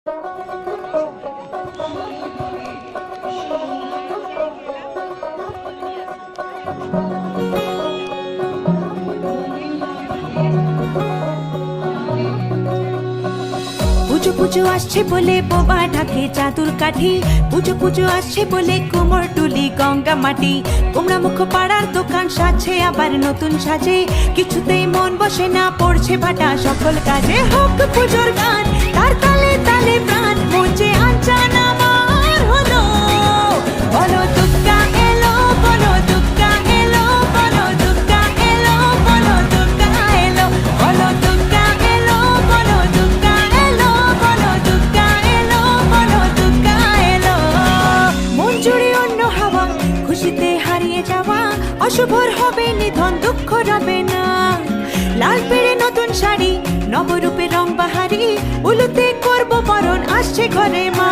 পুজো পুজো আসছে বলে বোবা ঢাকে চাদুর কাঠি, পুজো পুজো আসছে বলে কোমর টুলি গঙ্গা মাটি। কুমড়া মুখ পাড়ার দোকান সাজছে আবার নতুন সাজে, কিছুতেই মন বসে না, পড়ছে ভাটা সকল কাজে। হোক পুজোর গান, তার তালে তালে প্রাণ, মঞ্চে আনচান আমার হলো। বলো দুর্গা এলো, বলো দুর্গা এলো, বলো দুর্গা এলো, বলো দুর্গা এলো, বলো দুর্গা এলো, বলো দুর্গা এলো, বলো দুর্গা এলো, বলো দুর্গা এলো। মন জুড়ে অন্য হাওয়া, খুশিতে হারিয়ে যাওয়া, অশুভর হবে নিধন, দুঃখ রবে না। লাল পেড়ে নতুন শাড়ি, নবরূপে রং বাহারি, উলুতে করবো বরণ, আসছে ঘরে মা।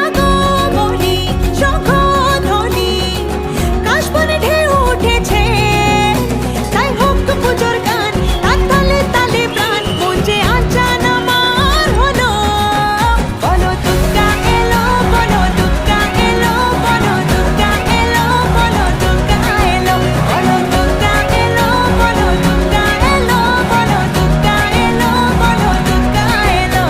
আগমনী শঙ্খধ্বনি, কাশবনে ঢেউ উঠেছে, তাই হোক পুজোর গান, তার তালে তালে প্রাণ, মঞ্চে আনচান আমার হলো। বলো দুর্গা এলো, বলো দুর্গা এলো, বলো দুর্গা এলো, বলো দুর্গা এলো, বলো দুর্গা এলো, বলো দুর্গা এলো, বলো দুর্গা এলো, বলো দুর্গা এলো।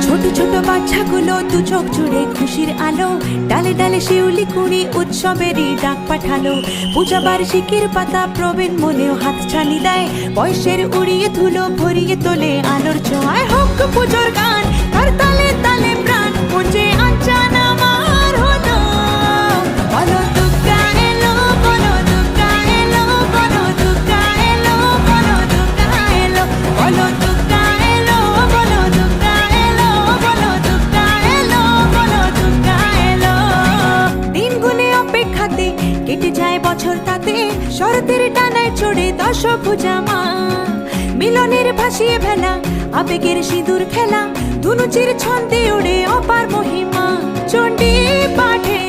ছোট ছোট বাচ্চাগুলো দু চোখ জুড়ে খুশির আলো, ডালে ডালে শিউলি কুড়ি উৎসবেরই ডাক পাঠালো। পূজা বার্ষিকীর পাতা প্রবীণ মনেও হাত ছানি দেয়, বয়সের উড়িয়ে ধুলো ভরিয়ে তোলে আলোর ছোঁয়ায়। হোক পুজোর গান, তার তালে তালে প্রাণ, মঞ্চে আনচান আমার হলো। বলো দুর্গা এলো, বলো দুর্গা এলো, বলো দুর্গা এলো, বলো দুর্গা এলো, বলো দুর্গা এলো, বলো দুর্গা এলো, বলো দুর্গা এলো, বলো দুর্গা এলো। দিন গুনে অপেক্ষাতে কেটে যায় বছর, তাতে শরতের ডানায় চড়ে দশভুজা মা। মিলনের ভাসিয়ে ভেলা, আবেগের সিঁদুর খেলা, ধুনুচির ছন্দে ওড়ে অপার মহিমা। চণ্ডী পাঠে